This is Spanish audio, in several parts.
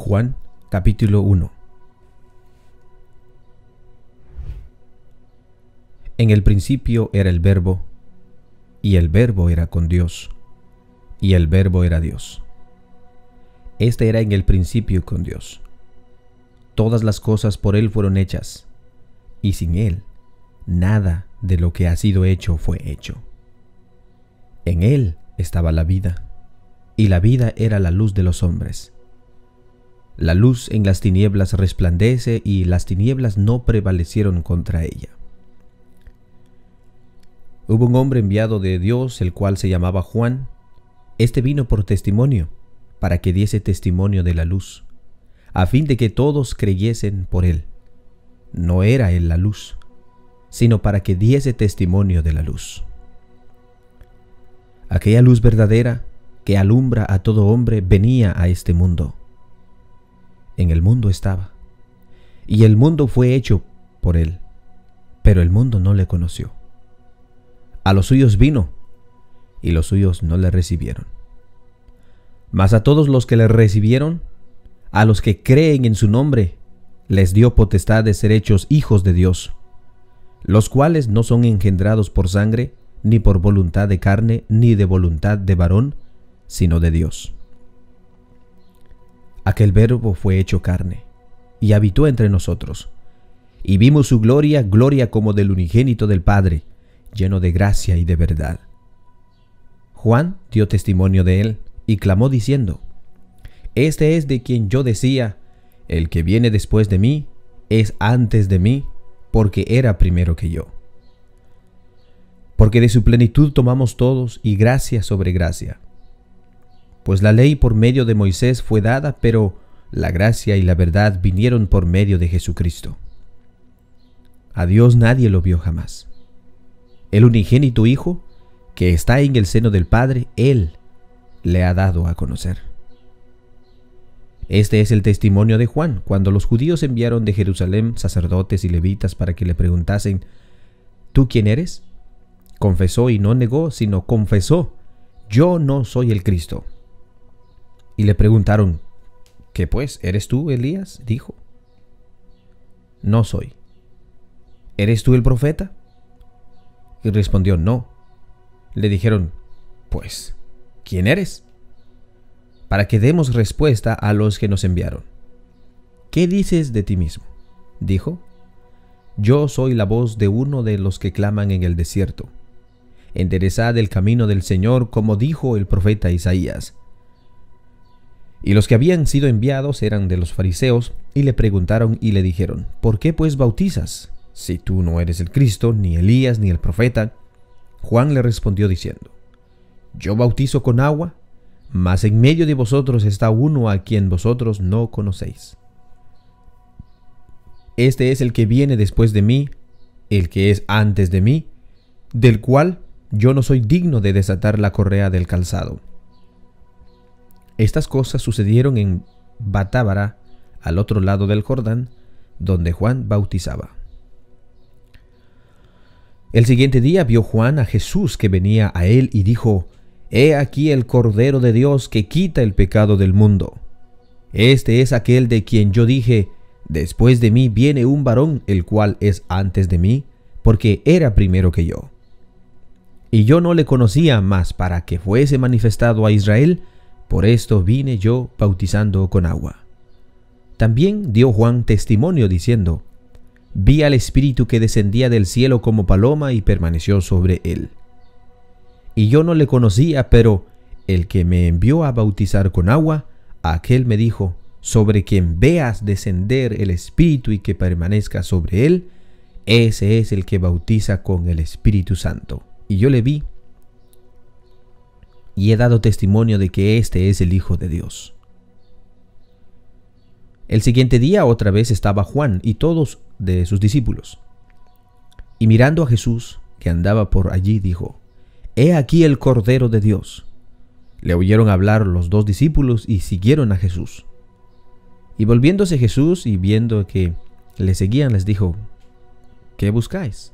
Juan capítulo 1. En el principio era el Verbo, y el Verbo era con Dios, y el Verbo era Dios. Este era en el principio con Dios. Todas las cosas por Él fueron hechas, y sin Él, nada de lo que ha sido hecho fue hecho. En Él estaba la vida, y la vida era la luz de los hombres. La luz en las tinieblas resplandece, y las tinieblas no prevalecieron contra ella. Hubo un hombre enviado de Dios, el cual se llamaba Juan. Este vino por testimonio, para que diese testimonio de la luz, a fin de que todos creyesen por él. No era él la luz, sino para que diese testimonio de la luz. Aquella luz verdadera que alumbra a todo hombre venía a este mundo. En el mundo estaba, y el mundo fue hecho por él, pero el mundo no le conoció. A los suyos vino, y los suyos no le recibieron. Mas a todos los que le recibieron, a los que creen en su nombre, les dio potestad de ser hechos hijos de Dios, los cuales no son engendrados por sangre, ni por voluntad de carne, ni de voluntad de varón, sino de Dios. Aquel Verbo fue hecho carne, y habitó entre nosotros, y vimos su gloria, gloria como del unigénito del Padre, lleno de gracia y de verdad. Juan dio testimonio de él, y clamó diciendo: Este es de quien yo decía, el que viene después de mí, es antes de mí, porque era primero que yo. Porque de su plenitud tomamos todos, y gracia sobre gracia. Pues la ley por medio de Moisés fue dada, pero la gracia y la verdad vinieron por medio de Jesucristo. A Dios nadie lo vio jamás. El unigénito Hijo, que está en el seno del Padre, Él le ha dado a conocer. Este es el testimonio de Juan, cuando los judíos enviaron de Jerusalén sacerdotes y levitas para que le preguntasen: ¿Tú quién eres? Confesó y no negó, sino confesó: Yo no soy el Cristo. Y le preguntaron: ¿Qué pues? ¿Eres tú Elías? Dijo: No soy. ¿Eres tú el profeta? Y respondió: No. Le dijeron: Pues, ¿quién eres? Para que demos respuesta a los que nos enviaron. ¿Qué dices de ti mismo? Dijo: Yo soy la voz de uno de los que claman en el desierto. Enderezad el camino del Señor, como dijo el profeta Isaías. Y los que habían sido enviados eran de los fariseos, y le preguntaron y le dijeron: ¿Por qué pues bautizas, si tú no eres el Cristo, ni Elías, ni el profeta? Juan le respondió diciendo: Yo bautizo con agua, mas en medio de vosotros está uno a quien vosotros no conocéis. Este es el que viene después de mí, el que es antes de mí, del cual yo no soy digno de desatar la correa del calzado. Estas cosas sucedieron en Batábara, al otro lado del Jordán, donde Juan bautizaba. El siguiente día vio Juan a Jesús que venía a él y dijo: He aquí el Cordero de Dios que quita el pecado del mundo. Este es aquel de quien yo dije: Después de mí viene un varón, el cual es antes de mí, porque era primero que yo. Y yo no le conocía, mas para que fuese manifestado a Israel, por esto vine yo bautizando con agua. También dio Juan testimonio diciendo: Vi al Espíritu que descendía del cielo como paloma y permaneció sobre él. Y yo no le conocía, pero el que me envió a bautizar con agua, aquel me dijo: Sobre quien veas descender el Espíritu y que permanezca sobre él, ese es el que bautiza con el Espíritu Santo. Y yo le vi, y he dado testimonio de que este es el Hijo de Dios. El siguiente día otra vez estaba Juan y todos de sus discípulos. Y mirando a Jesús, que andaba por allí, dijo: He aquí el Cordero de Dios. Le oyeron hablar los dos discípulos y siguieron a Jesús. Y volviéndose Jesús y viendo que le seguían, les dijo: ¿Qué buscáis?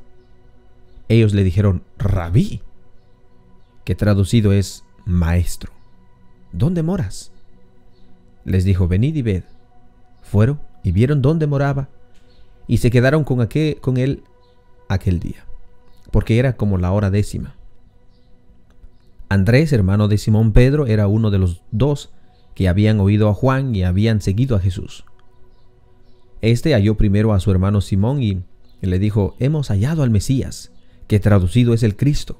Ellos le dijeron: Rabí, que traducido es maestro. ¿Dónde moras? Les dijo: Venid y ved. fueron y vieron dónde moraba, y se quedaron con él aquel día, porque era como la hora 10. Andrés, hermano de Simón Pedro, era uno de los dos que habían oído a Juan y habían seguido a Jesús. Este halló primero a su hermano Simón y le dijo: hemos hallado al Mesías, que traducido es el Cristo.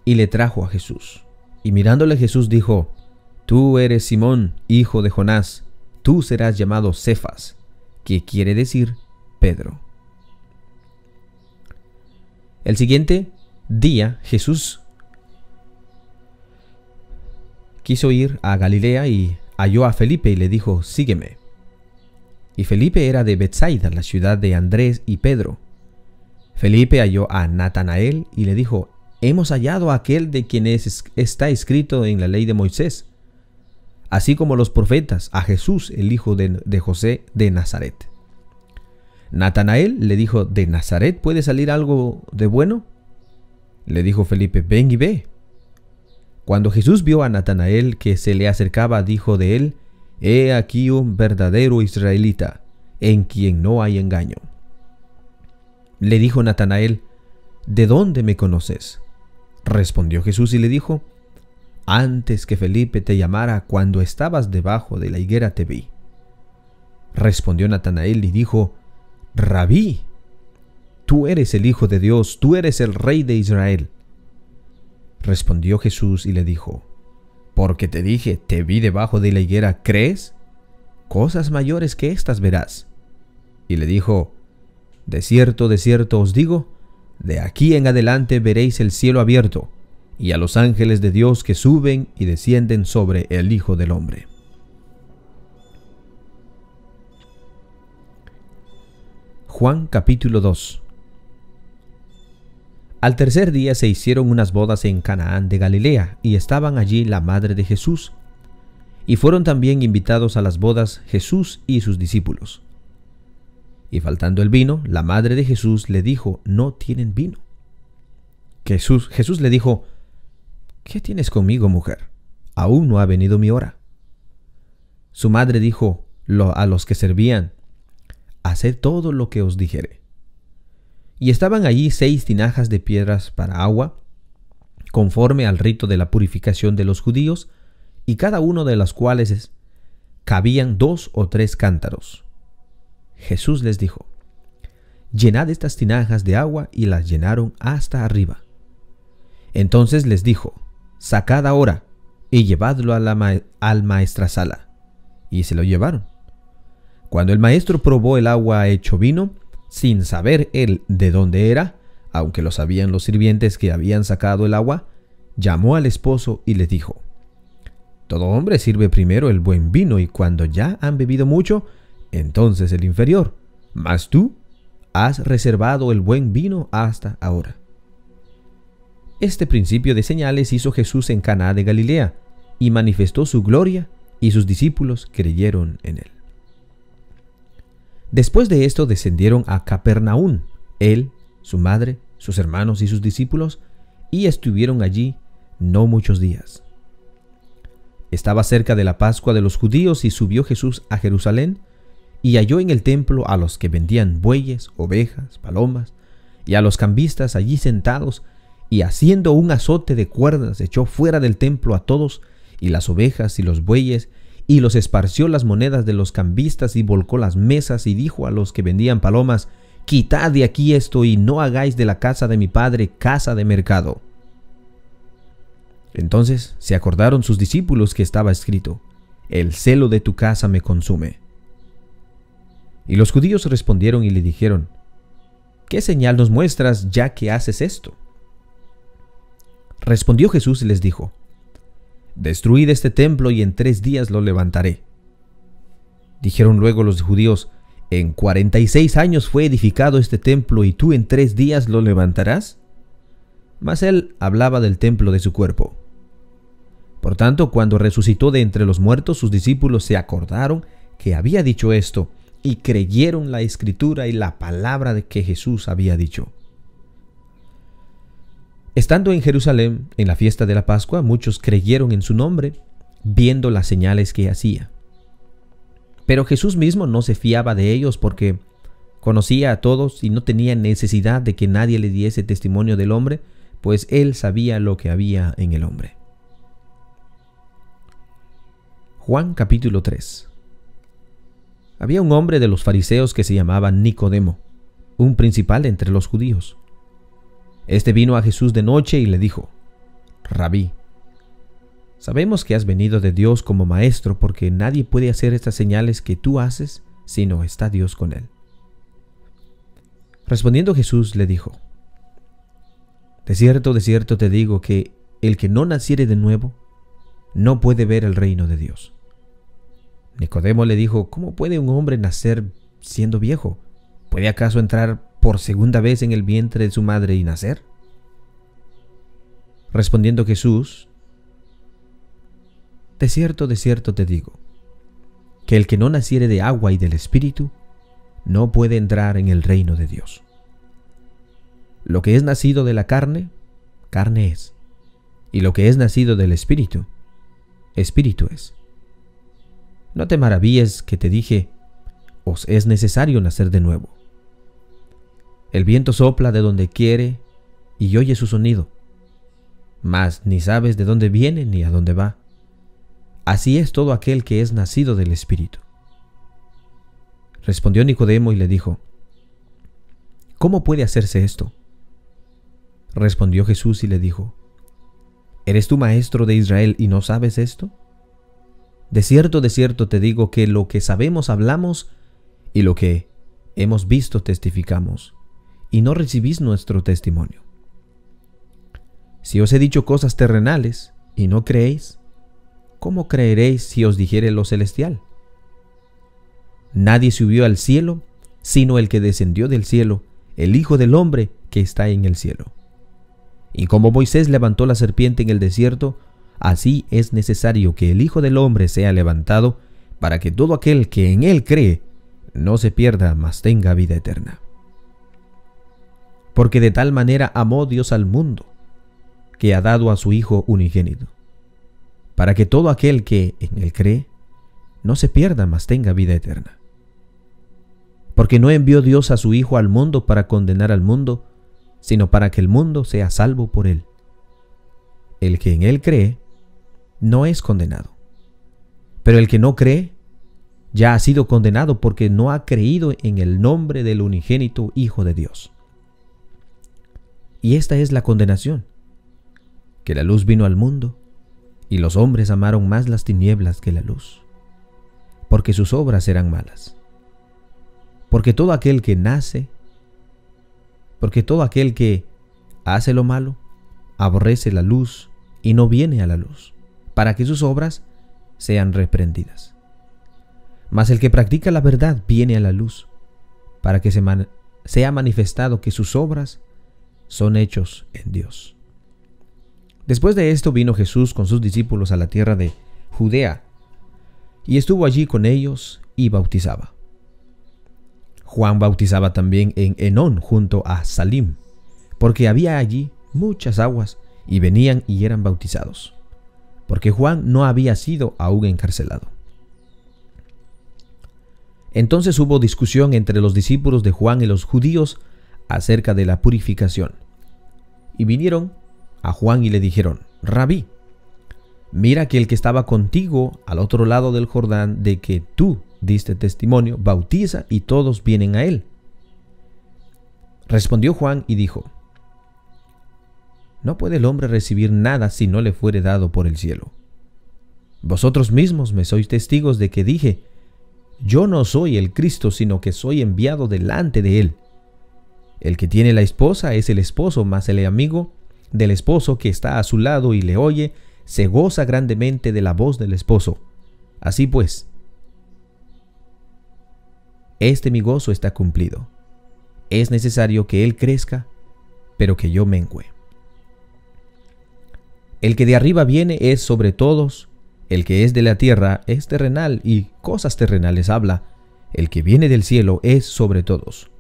Y le trajo a Jesús. Y mirándole Jesús dijo: tú eres Simón, hijo de Jonás, tú serás llamado Cefas, que quiere decir Pedro. El siguiente día Jesús quiso ir a Galilea y halló a Felipe y le dijo: sígueme. Y Felipe era de Betsaida, la ciudad de Andrés y Pedro. Felipe halló a Natanael y le dijo: hemos hallado a aquel de quien está escrito en la ley de Moisés, así como los profetas, a Jesús, el hijo de José de Nazaret. Natanael le dijo: ¿de Nazaret puede salir algo de bueno? Le dijo Felipe: ven y ve. Cuando Jesús vio a Natanael que se le acercaba, dijo de él: he aquí un verdadero israelita, en quien no hay engaño. Le dijo Natanael: ¿de dónde me conoces? Respondió Jesús y le dijo: antes que Felipe te llamara, cuando estabas debajo de la higuera te vi. Respondió Natanael y dijo: Rabí, tú eres el Hijo de Dios, tú eres el Rey de Israel. Respondió Jesús y le dijo: porque te dije, te vi debajo de la higuera, ¿crees? Cosas mayores que estas verás. Y le dijo: de cierto os digo, de aquí en adelante veréis el cielo abierto, y a los ángeles de Dios que suben y descienden sobre el Hijo del Hombre. Juan capítulo 2. Al tercer día se hicieron unas bodas en Canaán de Galilea, y estaban allí la madre de Jesús. Y fueron también invitados a las bodas Jesús y sus discípulos. Y faltando el vino, la madre de Jesús le dijo: no tienen vino. Jesús le dijo: ¿qué tienes conmigo, mujer? Aún no ha venido mi hora. Su madre dijo a los que servían: haced todo lo que os dijere. Y estaban allí 6 tinajas de piedras para agua, conforme al rito de la purificación de los judíos, y cada uno de las cuales cabían 2 o 3 cántaros. Jesús les dijo: llenad estas tinajas de agua, y las llenaron hasta arriba. Entonces les dijo: sacad ahora y llevadlo al maestrasala. Y se lo llevaron. Cuando el maestro probó el agua hecho vino, sin saber él de dónde era, aunque lo sabían los sirvientes que habían sacado el agua, llamó al esposo y le dijo: todo hombre sirve primero el buen vino, y cuando ya han bebido mucho, entonces el inferior. Mas tú has reservado el buen vino hasta ahora. Este principio de señales hizo Jesús en Caná de Galilea, y manifestó su gloria, y sus discípulos creyeron en él. Después de esto descendieron a Capernaum, él, su madre, sus hermanos y sus discípulos, y estuvieron allí no muchos días. Estaba cerca de la Pascua de los judíos, y subió Jesús a Jerusalén, y halló en el templo a los que vendían bueyes, ovejas, palomas, y a los cambistas allí sentados, y haciendo un azote de cuerdas echó fuera del templo a todos, y las ovejas y los bueyes, y los esparció las monedas de los cambistas, y volcó las mesas, y dijo a los que vendían palomas: quitad de aquí esto, y no hagáis de la casa de mi padre casa de mercado. Entonces se acordaron sus discípulos que estaba escrito: el celo de tu casa me consume. Y los judíos respondieron y le dijeron: ¿qué señal nos muestras ya que haces esto? Respondió Jesús y les dijo: destruid este templo, y en 3 días lo levantaré. Dijeron luego los judíos: en 46 años fue edificado este templo, y tú en 3 días lo levantarás. Mas él hablaba del templo de su cuerpo. Por tanto, cuando resucitó de entre los muertos, sus discípulos se acordaron que había dicho esto, y creyeron la escritura y la palabra de que Jesús había dicho. Estando en Jerusalén, en la fiesta de la Pascua, muchos creyeron en su nombre, viendo las señales que hacía. Pero Jesús mismo no se fiaba de ellos porque conocía a todos y no tenía necesidad de que nadie le diese testimonio del hombre, pues él sabía lo que había en el hombre. Juan capítulo 3. Había un hombre de los fariseos que se llamaba Nicodemo, un principal entre los judíos. Este vino a Jesús de noche y le dijo: Rabí, sabemos que has venido de Dios como maestro, porque nadie puede hacer estas señales que tú haces sino está Dios con él. Respondiendo Jesús le dijo: de cierto te digo que el que no naciere de nuevo no puede ver el reino de Dios. Nicodemo le dijo: ¿cómo puede un hombre nacer siendo viejo? ¿Puede acaso entrar por segunda vez en el vientre de su madre y nacer? Respondiendo Jesús: de cierto te digo, que el que no naciere de agua y del Espíritu no puede entrar en el reino de Dios. Lo que es nacido de la carne, carne es, y lo que es nacido del Espíritu, Espíritu es. No te maravilles que te dije: os es necesario nacer de nuevo. El viento sopla de donde quiere y oye su sonido, mas ni sabes de dónde viene ni a dónde va. Así es todo aquel que es nacido del Espíritu. Respondió Nicodemo y le dijo: ¿cómo puede hacerse esto? Respondió Jesús y le dijo: ¿eres tú maestro de Israel y no sabes esto? De cierto te digo que lo que sabemos hablamos y lo que hemos visto testificamos, y no recibís nuestro testimonio. Si os he dicho cosas terrenales y no creéis, ¿cómo creeréis si os dijere lo celestial? Nadie subió al cielo, sino el que descendió del cielo, el Hijo del Hombre que está en el cielo. Y como Moisés levantó la serpiente en el desierto, así es necesario que el Hijo del Hombre sea levantado, para que todo aquel que en él cree no se pierda, mas tenga vida eterna. Porque de tal manera amó Dios al mundo, que ha dado a su Hijo unigénito, para que todo aquel que en él cree no se pierda, mas tenga vida eterna. Porque no envió Dios a su Hijo al mundo para condenar al mundo, sino para que el mundo sea salvo por él. El que en él cree no es condenado, pero el que no cree ya ha sido condenado, porque no ha creído en el nombre del unigénito Hijo de Dios. Y esta es la condenación, que la luz vino al mundo, y los hombres amaron más las tinieblas que la luz, porque sus obras eran malas. Porque todo aquel que hace lo malo, aborrece la luz y no viene a la luz, para que sus obras sean reprendidas. Mas el que practica la verdad viene a la luz, para que sea manifestado que sus obras son hechos en Dios. Después de esto vino Jesús con sus discípulos a la tierra de Judea, y estuvo allí con ellos y bautizaba. Juan bautizaba también en Enón junto a Salim, porque había allí muchas aguas, y venían y eran bautizados, porque Juan no había sido aún encarcelado. Entonces hubo discusión entre los discípulos de Juan y los judíos acerca de la purificación. Y vinieron a Juan y le dijeron: Rabí, mira que el que estaba contigo al otro lado del Jordán, de que tú diste testimonio, bautiza y todos vienen a él. Respondió Juan y dijo: no puede el hombre recibir nada si no le fuere dado por el cielo. Vosotros mismos me sois testigos de que dije: yo no soy el Cristo, sino que soy enviado delante de él. El que tiene la esposa es el esposo, mas el amigo del esposo que está a su lado y le oye, se goza grandemente de la voz del esposo. Así pues, mi gozo está cumplido. Es necesario que él crezca, pero que yo mengüe. El que de arriba viene es sobre todos, el que es de la tierra es terrenal y cosas terrenales habla, el que viene del cielo es sobre todos.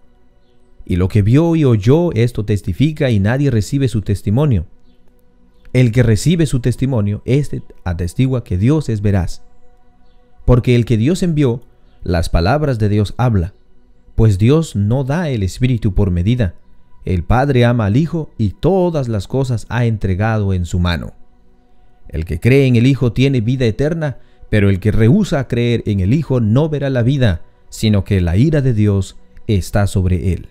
Y lo que vio y oyó, esto testifica, y nadie recibe su testimonio. El que recibe su testimonio, este atestigua que Dios es veraz. Porque el que Dios envió Las palabras de Dios habla, pues Dios no da el Espíritu por medida. El Padre ama al Hijo y todas las cosas ha entregado en su mano. El que cree en el Hijo tiene vida eterna, pero el que rehúsa creer en el Hijo no verá la vida, sino que la ira de Dios está sobre él.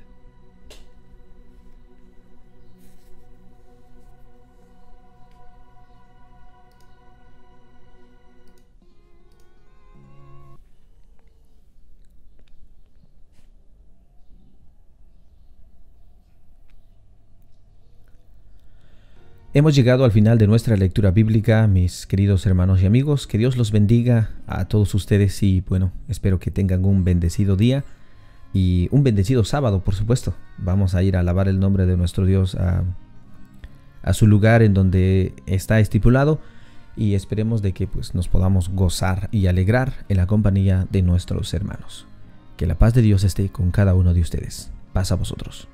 Hemos llegado al final de nuestra lectura bíblica, mis queridos hermanos y amigos. Que Dios los bendiga a todos ustedes y bueno, espero que tengan un bendecido día y un bendecido sábado, por supuesto. Vamos a ir a alabar el nombre de nuestro Dios a su lugar en donde está estipulado y esperemos de que pues, nos podamos gozar y alegrar en la compañía de nuestros hermanos. Que la paz de Dios esté con cada uno de ustedes. Paz a vosotros.